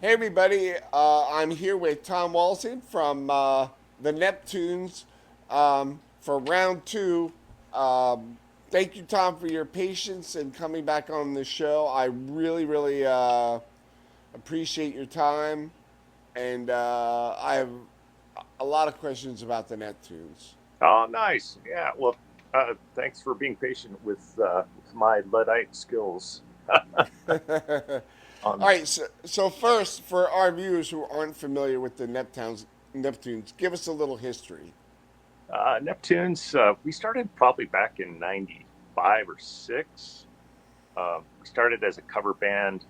Hey everybody, I'm here with Tom Walzem from the Neptunes for round two. Thank you, Tom, for your patience and coming back on the show. I really appreciate your time, and I have a lot of questions about the Neptunes. Oh, nice. Yeah. Well, thanks for being patient with my Luddite skills. All On right, so first, for our viewers who aren't familiar with the Neptunes, give us a little history. Neptunes, we started probably back in '95 or '6. We started as a cover band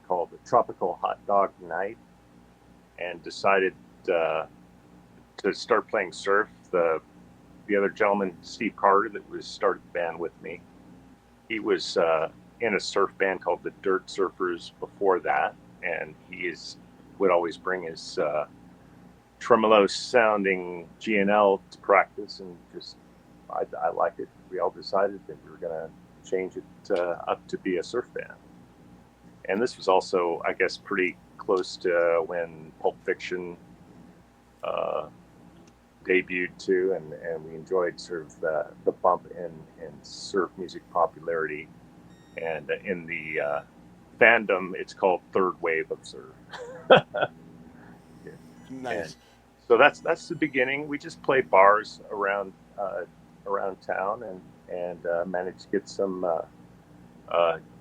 called the Tropical Hot Dog Night, and decided uh, to start playing surf. The other gentleman, Steve Carter, that was started the band with me. He was in a surf band called the Dirt Surfers before that, and would always bring his tremolo sounding GNL to practice, and just I liked it. We all decided that we were going to change it up to be a surf band, and this was also, I guess, pretty close to when Pulp Fiction uh, debuted too, and we enjoyed sort of the bump in surf music popularity. And in the fandom, it's called third wave of surf. And Nice. so that's the beginning. We just played bars around town, and managed to get some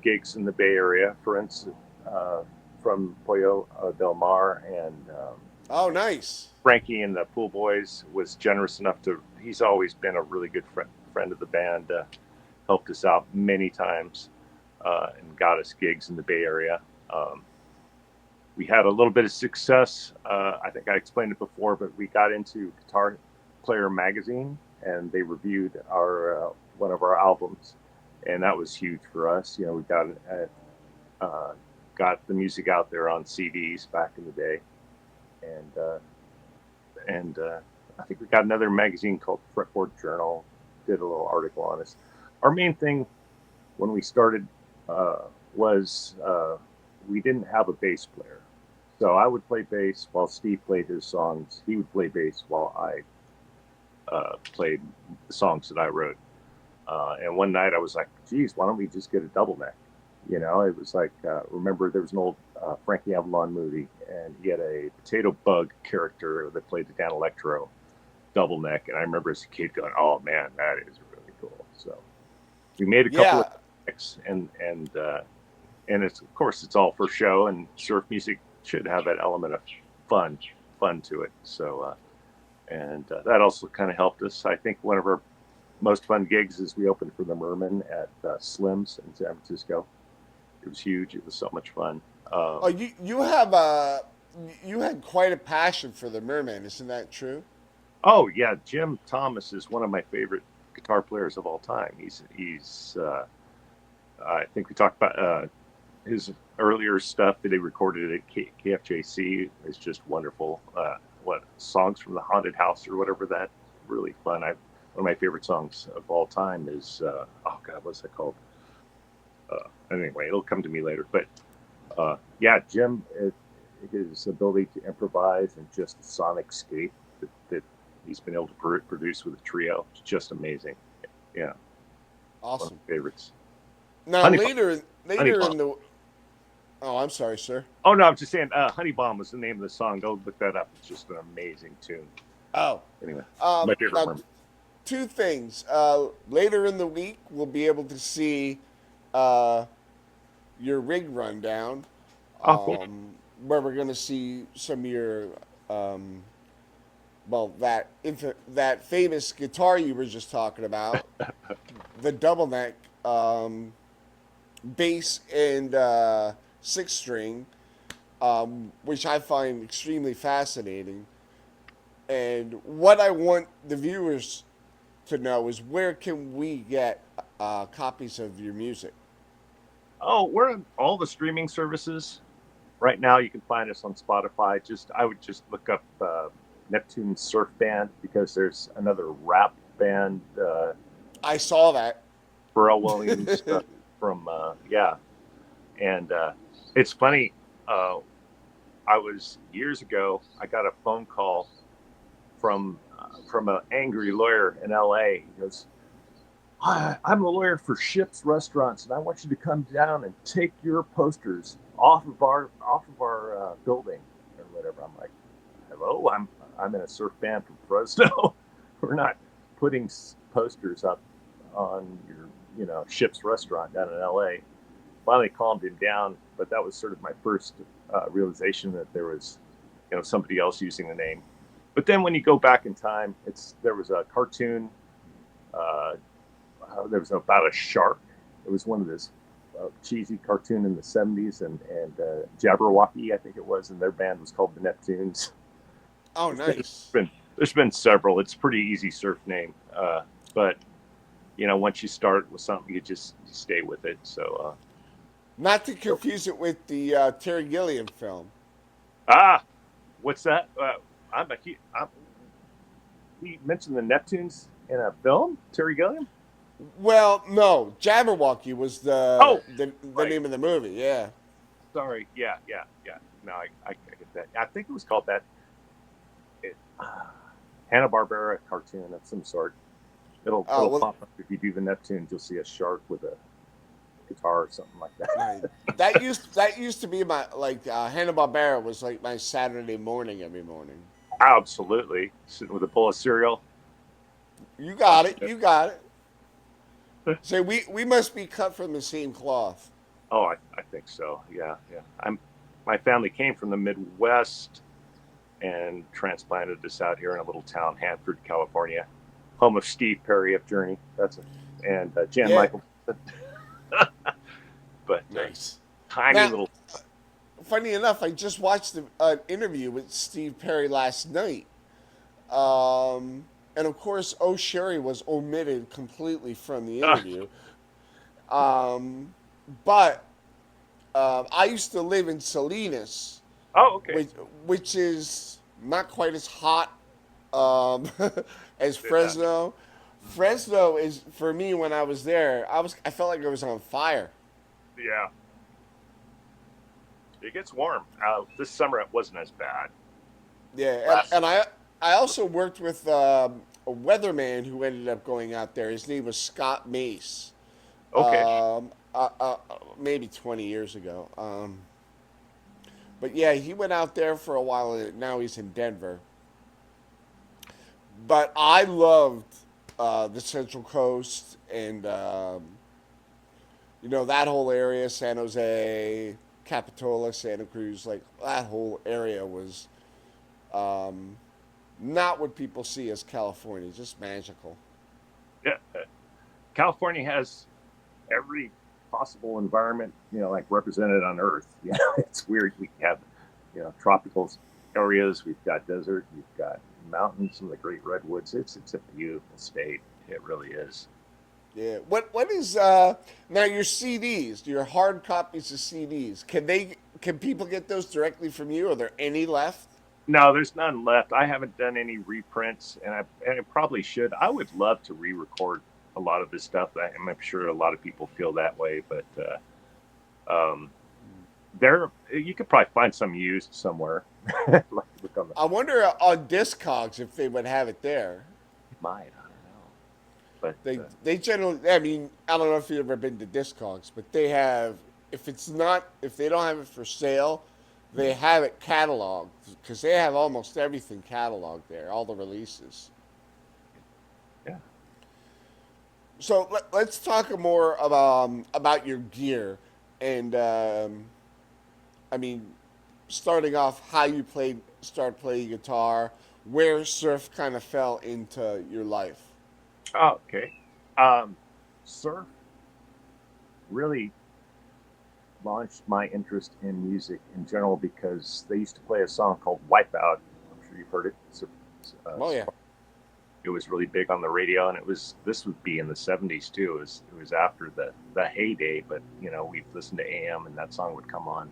gigs in the Bay Area, for instance, from Pollo Del Mar, and Oh, nice. Frankie and the Pool Boys was generous enough to. He's always been a really good friend of the band. Helped us out many times, and got us gigs in the Bay Area. We had a little bit of success. I think I explained it before, but we got into Guitar Player magazine, and they reviewed our one of our albums, and that was huge for us. We uh, got the music out there on CDs back in the day, and I think we got another magazine called Fretboard Journal. Did a little article on us. Our main thing when we started was we didn't have a bass player. So I would play bass while Steve played his songs. He would play bass while I played the songs that I wrote. And one night I was like, geez, why don't we just get a double neck? It was like, remember there was an old Frankie Avalon movie, and he had a potato bug character that played the Dan Electro double neck. And I remember as a kid going, oh man, that is really cool. So we made a couple of Yeah, necks, and it's, of course, it's all for show, and surf music should have that element of fun fun to it. So and that also kind of helped us. I think one of our most fun gigs is we opened for the Merman at Slim's in San Francisco. It was huge. It was so much fun. oh, you had quite a passion for the Merman, isn't that true? Oh yeah, Jim Thomas is one of my favorite guitar players of all time. He's I think we talked about his earlier stuff that he recorded at KFJC is just wonderful. What songs from the Haunted House or whatever, that really fun. One of my favorite songs of all time is oh god, what's that called? Anyway, it'll come to me later. But yeah, Jim, his ability to improvise and just sonic scape that he's been able to produce with a trio is just amazing. Yeah, one of Awesome. my favorites. Now Honey, Honey later Bomb. in the oh, I'm sorry, sir. Oh no, I'm just saying, Honey Bomb was the name of the song. Go look that up. It's just an amazing tune. Oh, Anyway, my favorite now one. two things. Later in the week, we'll be able to see uh, your rig rundown, Oh, cool. where we're going to see some of your um, well, that famous guitar you were just talking about, the double neck bass and six string, which I find extremely fascinating. And what I want the viewers to know is where can we get copies of your music? Oh, we're on all the streaming services right now. You can find us on Spotify. I would just look up Neptune Surf Band, because there's another rap band, I saw that. Pharrell Williams from yeah, and it's funny. Uh, I was years ago. I got a phone call from an angry lawyer in L.A. He goes, "Hi, I'm a lawyer for Ships Restaurants, and I want you to come down and take your posters off of our building or whatever." I'm like, "Hello, I'm in a surf band from Fresno. We're not putting posters up on your Ships Restaurant down in L.A." Finally calmed him down, but that was sort of my first realization that there was somebody else using the name. But then when you go back in time, there was a cartoon. Uh, there was about a shark. It was one of this cheesy cartoon in the '70s, and Jabberwocky, I think it was, and their band was called the Neptunes. Oh, There's nice. been several. It's a pretty easy surf name, but once you start with something, you stay with it. So Not to confuse it with the Terry Gilliam film. what's that? He mentioned the Neptunes in a film, Terry Gilliam. Well, no, Jabberwocky was Oh, the right. name of the movie. Yeah. Sorry. Yeah, yeah, yeah. No, I get that. I think it was called that. Hanna-Barbera cartoon of some sort. It'll Oh well, pop up if you do the Neptunes. You'll see a shark with a guitar or something like right. that. That used to be my Hanna Barbera was like my Saturday morning every morning. Absolutely, sitting with a bowl of cereal. You got it. You got it. So we must be cut from the same cloth. Oh, I think so. Yeah, yeah. My family came from the Midwest and transplanted us out here in a little town, Hanford, California, home of Steve Perry of Journey. And Jan Yeah. Michael. But Nice. tiny Now, little. funny enough, I just watched an interview with Steve Perry last night. And of course, O'Sherry was omitted completely from the interview. Um, but I used to live in Salinas, Oh, okay. which is not quite as hot as Yeah, Fresno. Fresno is for me when I was there. I felt like I was on fire. yeah. It gets warm. This summer it wasn't as bad. Yeah, and, Last and summer. I also worked with a weatherman who ended up going out there. His name was Scott Mace. Okay. Maybe 20 years ago. But yeah, he went out there for a while, and now he's in Denver. But I loved the Central Coast and that whole area, San Jose, Capitola, Santa Cruz. Like that whole area was um, not what people see as California, just magical. Yeah. California has every possible environment, like represented on Earth. It's weird. We have, tropical areas. We've got desert. We've got mountains. Some of the great redwoods. It's a beautiful state. It really is. Yeah. What is now your CDs? Your hard copies of CDs? Can people get those directly from you? Are there any left? No, there's none left. I haven't done any reprints, and I probably should. I would love to re-record a lot of this stuff. I'm sure a lot of people feel that way, but um, there you could probably find some used somewhere. Like, look on the I wonder on Discogs if they would have it there. might. I don't know, but They generally. I mean, I don't know if you've ever been to Discogs, but they have. If they don't have it for sale, they have it cataloged because they have almost everything cataloged there, all the releases. yeah. So let's talk more about your gear and I mean, starting off how you start playing guitar, where surf kind of fell into your life. Oh, okay. Um, Surf really launched my interest in music in general because they used to play a song called Wipeout. I'm sure you've heard it. Oh yeah, It was really big on the radio, and this would be in the '70s too. It was after the heyday, but we'd listen to AM, and that song would come on,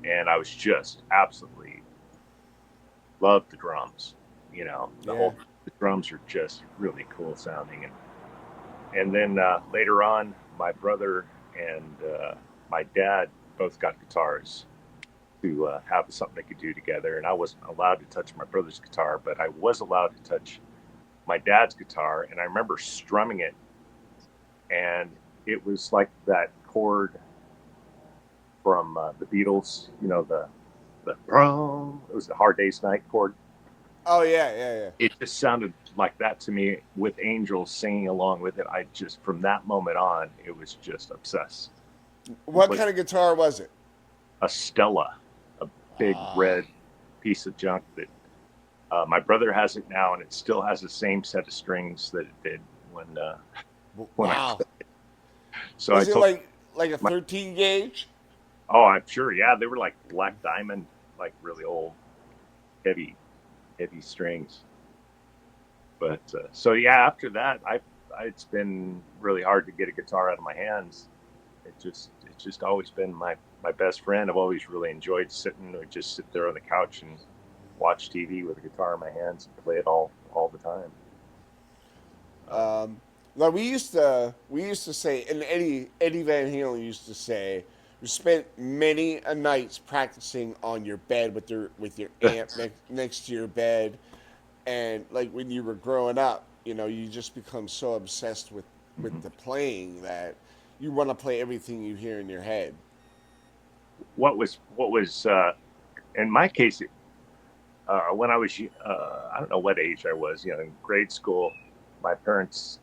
and I was just absolutely loved the drums. yeah. The drums are just really cool sounding, and then later on, my brother and my dad both got guitars to have something they could do together. And I wasn't allowed to touch my brother's guitar, but I was allowed to touch my dad's guitar. And I remember strumming it, and it was like that chord from the Beatles, the it was the Hard Day's Night chord. Oh yeah. It just sounded like that to me with angels singing along with it. I just, from that moment on, it was just obsessed. What kind of guitar was it? A Stella, a big red piece of junk that my brother has it now, and it still has the same set of strings that it did when wow. So was it like a 13 gauge? Oh, I'm sure. Yeah, they were like black diamond, like really old, heavy strings. But so yeah, after that, it's been really hard to get a guitar out of my hands. It's just always been my best friend. I've always really enjoyed sitting or just sit there on the couch and watch TV with a guitar in my hands and play it all the time. Like we used to say, and Eddie Van Halen used to say, we spent many a nights practicing on your bed with your amp next to your bed, and like when you were growing up, you just become so obsessed with the playing that you want to play everything you hear in your head. What was in my case, when I was I don't know what age I was, in grade school, my parents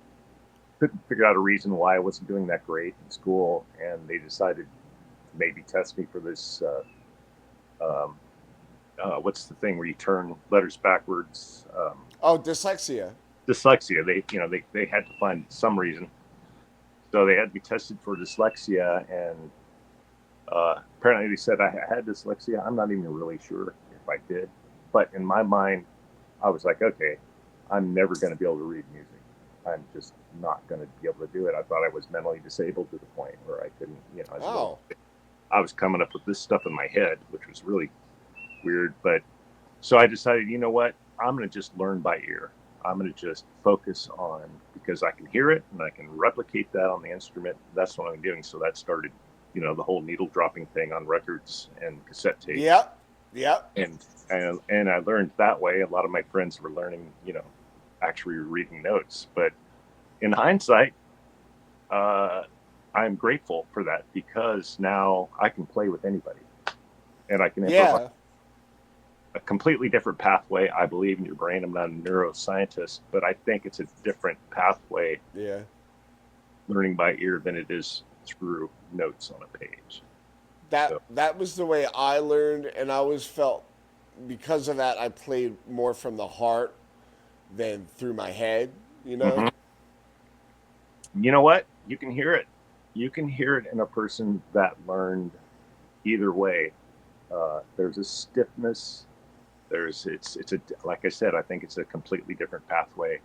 couldn't figure out a reason why I wasn't doing that great in school, and they decided to maybe test me for this. What's the thing where you turn letters backwards? Dyslexia. Dyslexia. They had to find some reason, so they had me tested for dyslexia, and apparently they said I had dyslexia. I'm not even really sure if I did, but in my mind, I was like, okay, I'm never going to be able to read music. I'm just not going to be able to do it. I thought I was mentally disabled to the point where I couldn't, I was coming up with this stuff in my head, which was really weird. But so I decided, you know what? I'm going to just learn by ear. I'm going to just focus on, because I can hear it and I can replicate that on the instrument. That's what I'm doing. So that started, the whole needle dropping thing on records and cassette tapes. Yep. And I learned that way. A lot of my friends were learning, actually reading notes. But in hindsight, I'm grateful for that, because now I can play with anybody, and I can improvise a completely different pathway. I believe in your brain. I'm not a neuroscientist, but I think it's a different pathway. Yeah. Learning by ear than it is through notes on a page. That was the way I learned, and I always felt because of that I played more from the heart than through my head. Mm-hmm. You know what? You can hear it. You can hear it in a person that learned either way. There's a stiffness. Like I said, I think it's a completely different pathway.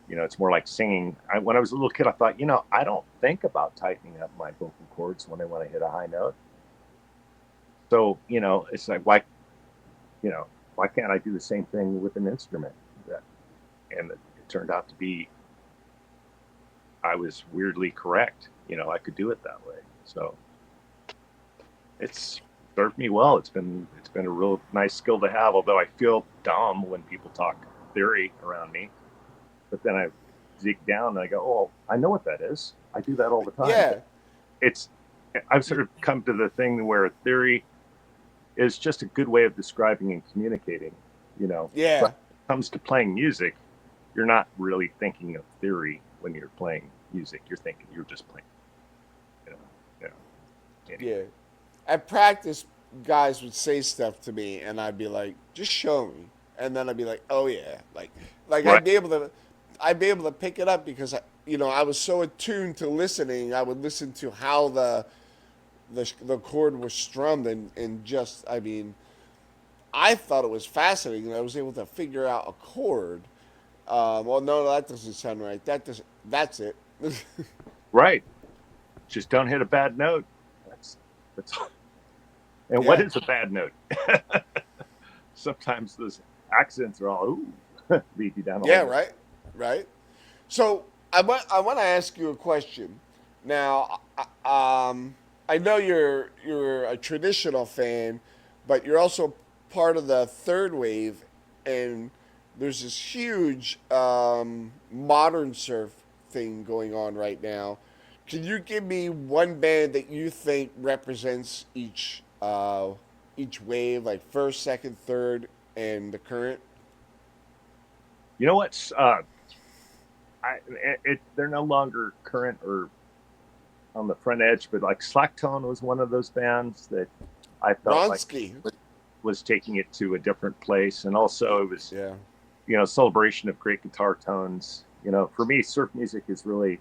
It's more like singing. When I was a little kid, I thought, I don't think about tightening up my vocal cords when I want to hit a high note. So, it's like, why can't I do the same thing with an instrument? And it turned out to be, I was weirdly correct. I could do it that way. So it's served me well. It's been a real nice skill to have, although I feel dumb when people talk theory around me. But then I dig down and I go, oh, I know what that is. I do that all the time. Yeah. I've sort of come to the thing where theory is just a good way of describing and communicating, Yeah. But when it comes to playing music, you're not really thinking of theory when you're playing music. You're just playing, Yeah. At practice, guys would say stuff to me, and I'd be like, just show me. And then I'd be like, oh yeah. Like right. I'd be able to pick it up because I was so attuned to listening. I would listen to how the chord was strummed, and just, I thought it was fascinating. I was able to figure out a chord. Well, no, that doesn't sound right. That's it. Right. Just don't hit a bad note. That's and Yeah. What is a bad note? Sometimes those accents are all lead you down. Right. So I want to ask you a question. Now, I know you're a traditional fan, but you're also part of the third wave, and there's this huge modern surf thing going on right now. Can you give me one band that you think represents each wave, like first, second, third, and the current? You know what? They're no longer current or on the front edge, but like Slacktone was one of those bands that I felt like Ronsky. was taking it to a different place, and also it was Yeah. celebration of great guitar tones. For me, surf music is really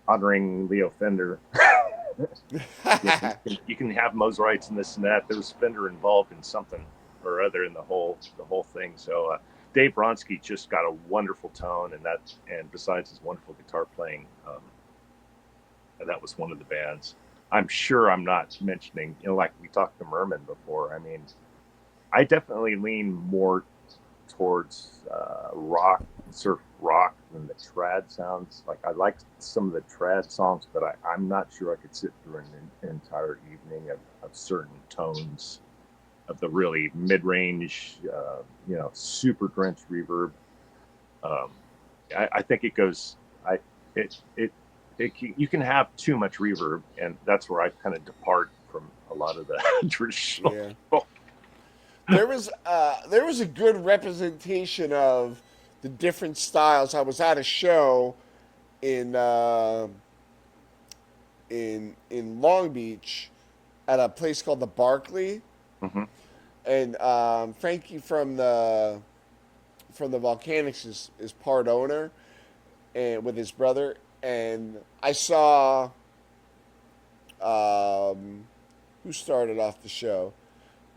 honoring Leo Fender. You can have Moserites and this and that. There was Fender involved in something or other in the whole thing. So Dave Bronsky just got a wonderful tone, and besides his wonderful guitar playing, that was one of the bands. I'm sure I'm not mentioning, like we talked to Merman before. I mean, I definitely lean more towards rock, surf rock, than the trad sounds. Like I like some of the trad songs, but I'm not sure I could sit through an entire evening of certain tones of the really mid-range, super drenched reverb. I think it goes. You can have too much reverb, and that's where I kind of depart from a lot of the traditional. Yeah. There was a good representation of the different styles. I was at a show in in Long Beach at a place called the Barclay, Mm-hmm. and Frankie from the Volcanics is part owner, and with his brother, and I saw who started off the show.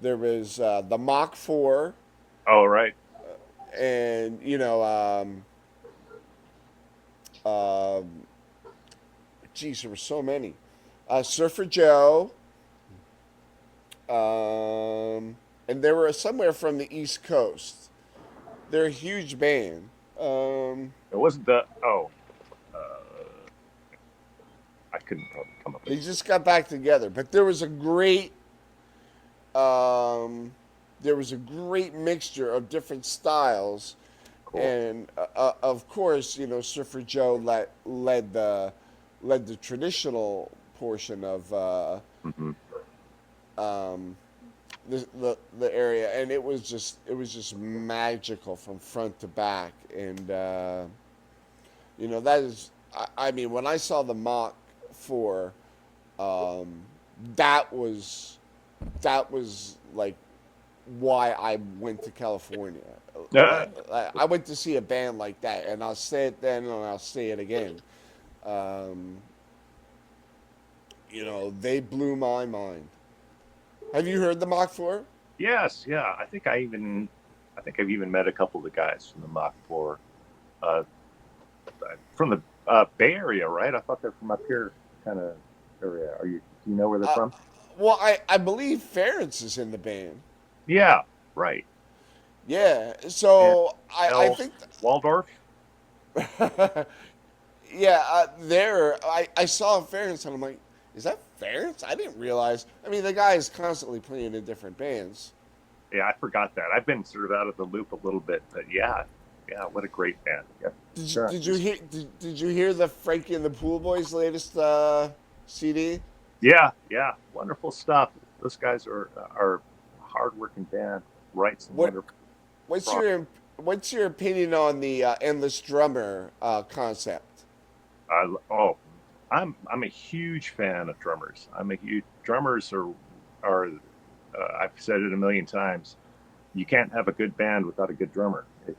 There was the Mach 4, Oh, right. and geez, there were so many. Surfer Joe, and they were somewhere from the East Coast. They're a huge band. It wasn't the. Oh, I couldn't probably come up with They it. just got back together, but um, there was a great mixture of different styles, Cool. and of course, Surfer Joe led the traditional portion of Mm-hmm. um, the area, and it was just magical from front to back, and that is, I mean, when I saw the Mach 4, um, that was like why I went to California. I went to see a band like that, and I'll say it then and I'll say it again. Um, they blew my mind. Have you heard the Mach 4? Yes, yeah. I think I've even met a couple of the guys from the Mach 4, uh, from the Bay Area, right? I thought they're from up here, kind of area. Do you know where they're Uh, from? well, I believe Ference is in the band. Yeah, right. Yeah, And so I El think, Waldorf. yeah, I saw Ference and I'm like, is that Ference? I didn't realize. I mean, the guy is constantly playing in different bands. Yeah, I forgot that. I've been sort of out of the loop a little bit, but yeah, what a great band. Yeah, Did you, sure. did you hear the Frankie and the Pool Boys latest CD? Yeah, wonderful stuff. Those guys are a hardworking band. Write some What wonderful what's rock. your opinion on the endless drummer concept? Oh, I'm a huge fan of drummers. I'm a huge drummers are I've said it a million times. You can't have a good band without a good drummer. If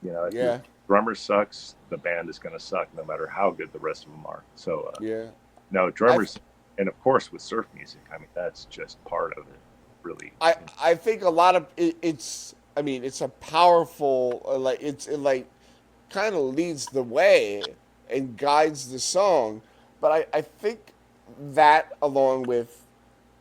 your Yeah, drummer sucks, the band is going to suck, no matter how good the rest of them are. So yeah. no I drummers, and of course with surf music, I mean that's just part of it, really. I think a lot of it's. I mean, it's a powerful it like kind of leads the way and guides the song, but I think that along with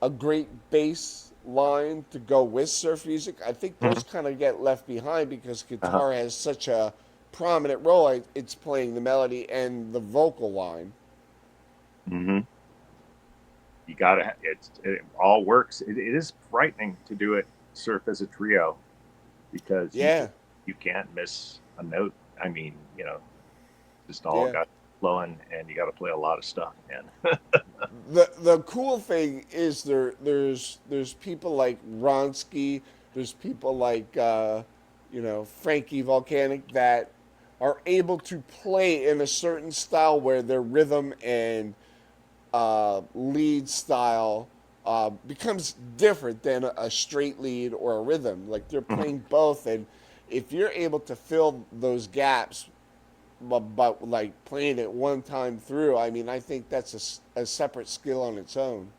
a great bass line to go with surf music, I think Mhm. those kind of get left behind because Uh-huh. guitar has such a prominent role. It's playing the melody and the vocal line. Hmm. You gotta, it all works. It is frightening to do it surf as a trio because Yeah, you can't miss a note. I mean, just all yeah. got flowing, and you got to play a lot of stuff, man. The cool thing is there's people like Ronsky, there's people like Frankie Volcanic that are able to play in a certain style where their rhythm and lead style becomes different than a straight lead or a rhythm. Like they're playing both, and if you're able to fill those gaps, but like playing it one time through, I mean, I think that's a separate skill on its own.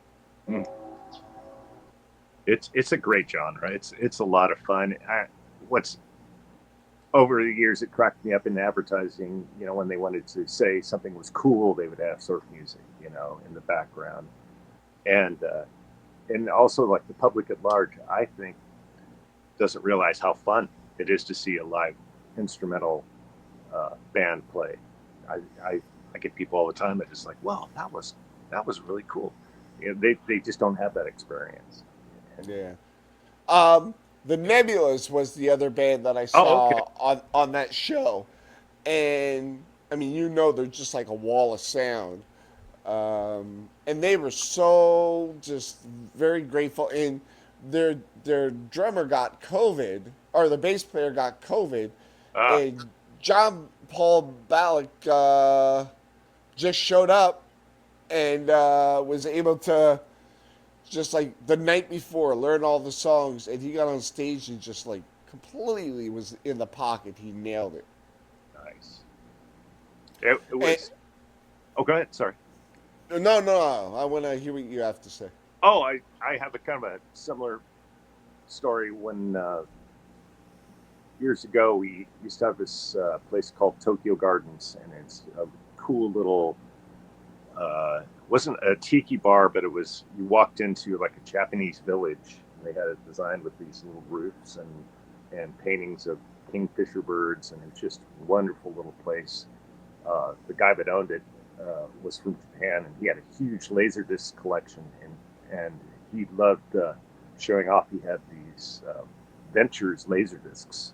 It's a great genre. It's a lot of fun. What's over the years it cracked me up in advertising. When they wanted to say something was cool, they would have surf music, in the background, and also like the public at large, I think, doesn't realize how fun it is to see a live instrumental band play. I, I I get people all the time that just like, well, that was really cool. They just don't have that experience. And, Yeah. Um, the Nebulas was the other band that I oh, okay. saw on that show, and I mean, they're just like a wall of sound. And they were so just very grateful. And their drummer got COVID, or the bass player got COVID, Ah, and John Paul Ballack just showed up and was able to just like the night before learn all the songs, and he got on stage and just like completely was in the pocket. He nailed it. nice. It And was. Oh, go ahead. Sorry. no, I want to hear what you have to say. Oh, I have a kind of a similar story. When years ago we used to have this place called Tokyo Gardens, and it's a cool little. Wasn't a tiki bar, but it was. You walked into like a Japanese village. And they had it designed with these little roofs and paintings of kingfisher birds, and it's just a wonderful little place. The guy that owned it was from Japan, and he had a huge laserdisc collection, and he loved showing off. He had these Ventures laserdiscs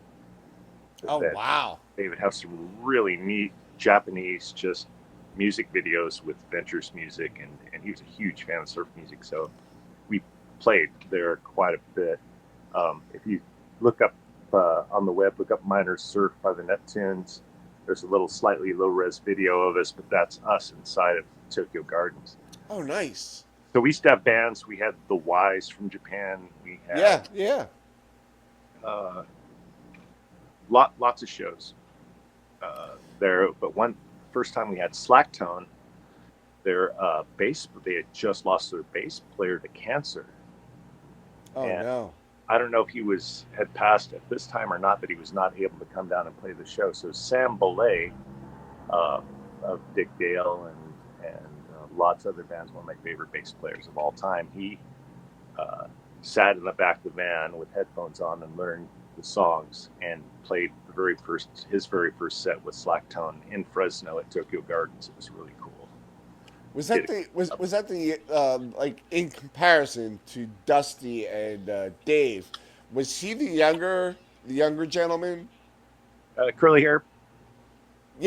Oh that wow! they would have some really neat Japanese just music videos with Ventures music, and he was a huge fan of surf music, so we played there quite a bit. If you look up on the web, look up Miners Surf by the Neptunes. There's a little slightly low res video of us, but that's us inside of Tokyo Gardens. Oh nice. So we used to have bands. We had the Wise from Japan. We had Yeah, yeah. uh, lots of shows there. But one first time we had Slacktone, their bass. They had just lost their bass player to cancer, Oh and no. I don't know if he had passed at this time or not, but he was not able to come down and play the show. So Sam Belay uh, of Dick Dale and lots of other bands, one of my favorite bass players of all time. He uh, sat in the back of the van with headphones on and learned the songs and played his very first set with Slacktone in Fresno at Tokyo Gardens. It was really cool. Was Did that the like in comparison to Dusty and Dave? Was he the younger gentleman? curly hair,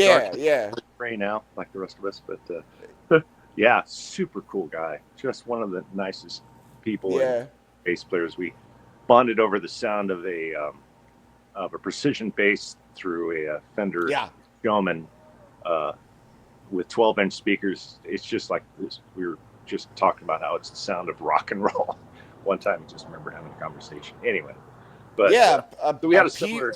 dark Yeah, yeah, gray now, like the rest of us, but yeah, super cool guy. Just one of the nicest people and yeah. bass players. We bonded over the sound of a precision bass through a Fender Yeah. Showman uh, with 12-inch speakers. It's just like this. We were just talking about how it's the sound of rock and roll. One time, I just remember having a conversation. Anyway, but Yeah, so we had a Pete. similar.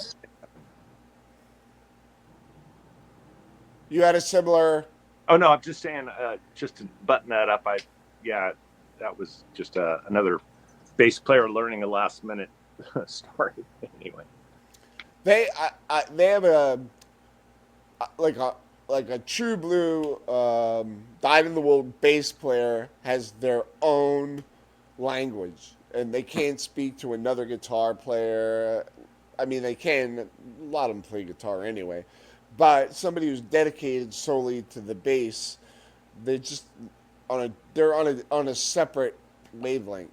You had a similar. Oh no, I'm just saying, just to button that up. Yeah, that was just another bass player learning a last minute story. Anyway, They have like a like a true blue dyed in the wool bass player has their own language, and they can't speak to another guitar player. I mean, they can. A lot of them play guitar anyway, but somebody who's dedicated solely to the bass, they just on a separate wavelength.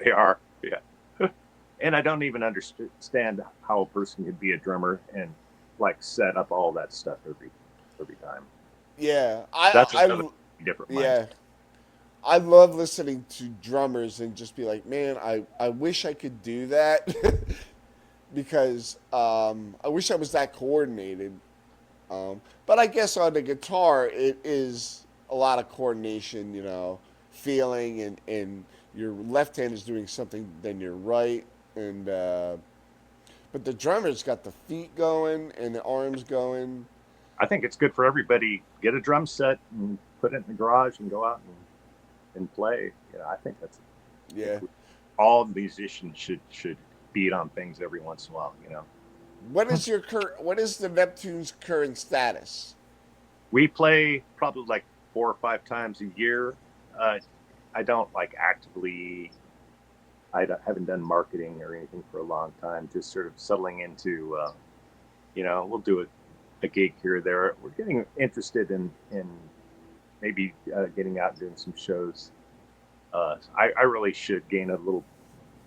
They are, yeah. And I don't even understand how a person could be a drummer and like set up all that stuff every time. Yeah, That's another different yeah, mindset. I love listening to drummers and just be like, man, I wish I could do that because I wish I was that coordinated. But I guess on the guitar, it is a lot of coordination, feeling, and your left hand is doing something than your right. And but the drummer's got the feet going and the arms going. I think it's good for everybody. Get a drum set and put it in the garage and go out and play. I think I think Yeah. all musicians should beat on things every once in a while. What is the Neptune's current status? We play probably like 4 or 5 times a year. Uh, I don't like actively. Haven't done marketing or anything for a long time. Just sort of settling into. We'll do a gig here or there. We're getting interested in maybe getting out and doing some shows. I really should gain a little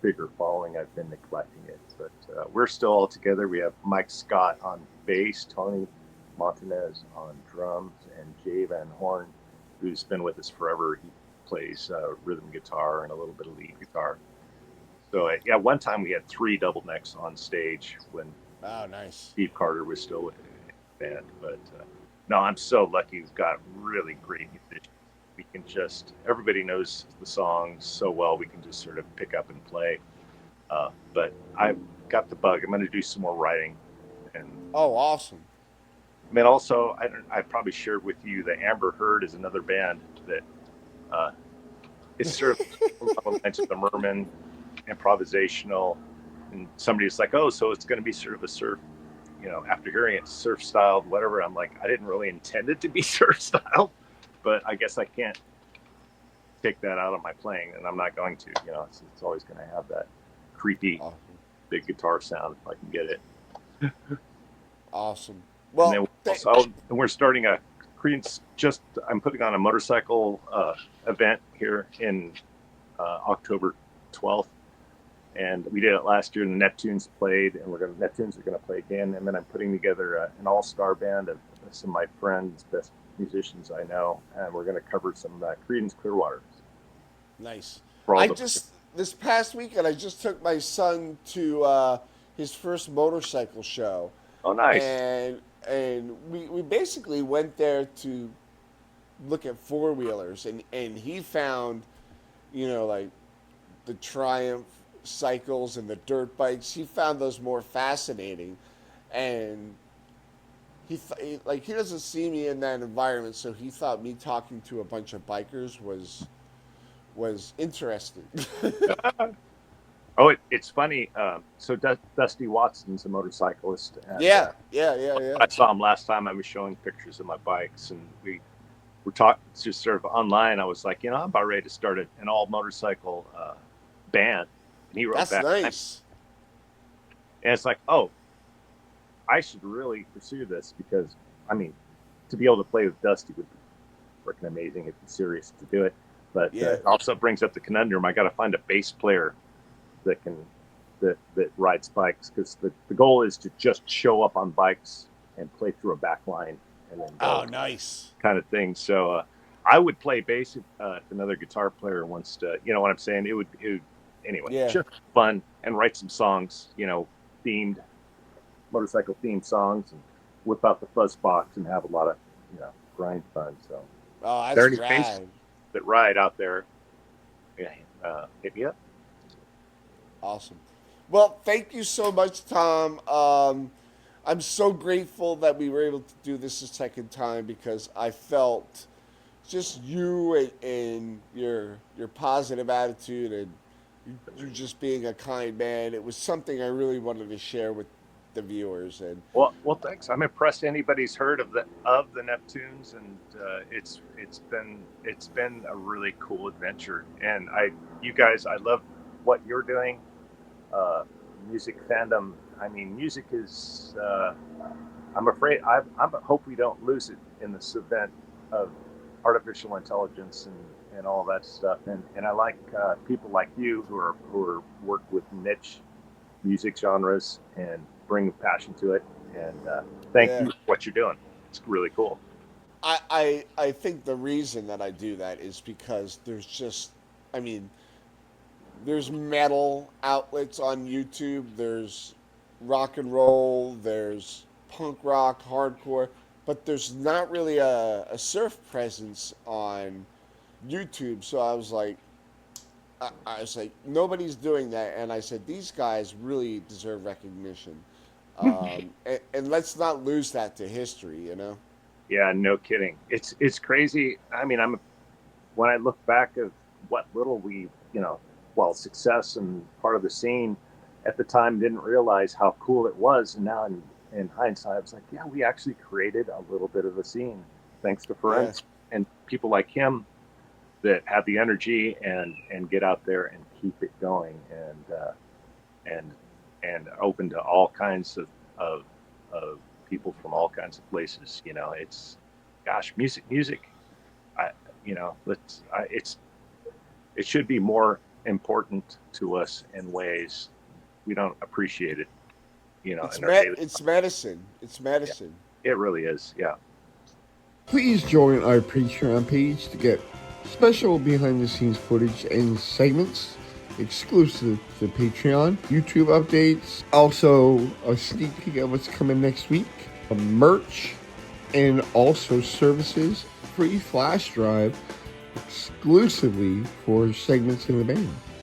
bigger following. I've been neglecting it, but we're still all together. We have Mike Scott on bass, Tony Montanez on drums, and Jay Van Horn, who's been with us forever. He plays rhythm guitar and a little bit of lead guitar. So yeah, one time we had 3 double necks on stage when Oh, nice. Steve Carter was still with the band. But no, I'm so lucky. We've got really great musicians. We can just everybody knows the songs so well. We can just sort of pick up and play. But I've got the bug. I'm going to do some more writing, and Oh, awesome. I mean also I probably shared with you that Amber Heard is another band that uh, is sort of along the lines of the Merman, improvisational, and somebody's like, oh, so it's going to be sort of a surf. After hearing it, surf styled, whatever. I'm like, I didn't really intend it to be surf styled, but I guess I can't take that out of my playing, and I'm not going to. It's always going to have that creepy Awesome. big guitar sound if I can get it. Awesome. And Well, then and we're starting a Creedence. I'm putting on a motorcycle event here in October 12th, and we did it last year. And the Neptunes played, and Neptunes are going to play again. And then I'm putting together an all-star band of some of my friends, best musicians I know, and we're going to cover some Creedence Clearwater. nice. For all I the just this past weekend I just took my son to his first motorcycle show, Oh, nice. and we basically went there to look at four wheelers, and he found like the Triumph cycles and the dirt bikes. He found those more fascinating, and he doesn't see me in that environment, so he thought me talking to a bunch of bikers was interesting. Oh, it's funny. So Dusty Watson's a motorcyclist, and Yeah, yeah, yeah, yeah. I saw him last time. I was showing pictures of my bikes, and we were talking just sort of online. I was like, I'm about ready to start an all motorcycle band, and he wrote That's back, and nice. it's like, oh, I should really pursue this because I mean, to be able to play with Dusty would be freaking amazing if he's serious to do it. But Yeah. it also brings up the conundrum. I got to find a bass player that can that rides bikes, because the goal is to just show up on bikes and play through a back line and then Oh, go, nice. kind of thing. So I would play bass if another guitar player wants to. You know what I'm saying? It would anyway, Yeah. just fun, and write some songs. Themed motorcycle themed songs, and whip out the fuzz box and have a lot of grind fun. So Oh, if there that's are any bass rad. that ride out there, yeah, hit me up. Awesome. Well, thank you so much, Tom. I'm so grateful that we were able to do this a second time because I felt just you and your positive attitude and you just being a kind man. It was something I really wanted to share with the viewers. And Well, thanks. I'm impressed anybody's heard of the Neptunes, and it's been a really cool adventure. And you guys, I love what you're doing. Uh, Music fandom. I mean, music is. I'm afraid. I hope we don't lose it in this event of artificial intelligence and all that stuff. And I like people like you who are work with niche music genres and bring passion to it. And thank Yeah. you for what you're doing. It's really cool. I think the reason that I do that is because there's just, I mean, there's metal outlets on YouTube, there's rock and roll, there's punk rock, hardcore, but there's not really a surf presence on YouTube. So I was like, nobody's doing that, and I said these guys really deserve recognition, and let's not lose that to history, you know. Yeah, no kidding. It's crazy. I mean, when I look back at what little we, well, success and part of the scene at the time, didn't realize how cool it was. And now in hindsight, I was like, yeah, we actually created a little bit of a scene thanks to Yeah, Forensic and people like him that have the energy and get out there and keep it going and and open to all kinds of people from all kinds of places. It's, gosh, music. I, it's it should be more important to us in ways we don't appreciate it. In our daily. it's medicine. It's Yeah, medicine. it really is. Yeah. Please join our Patreon page to get special behind the scenes footage and segments exclusive to Patreon, YouTube updates, also a sneak peek of what's coming next week, merch, and also services, free flash drive exclusively for segments in the band.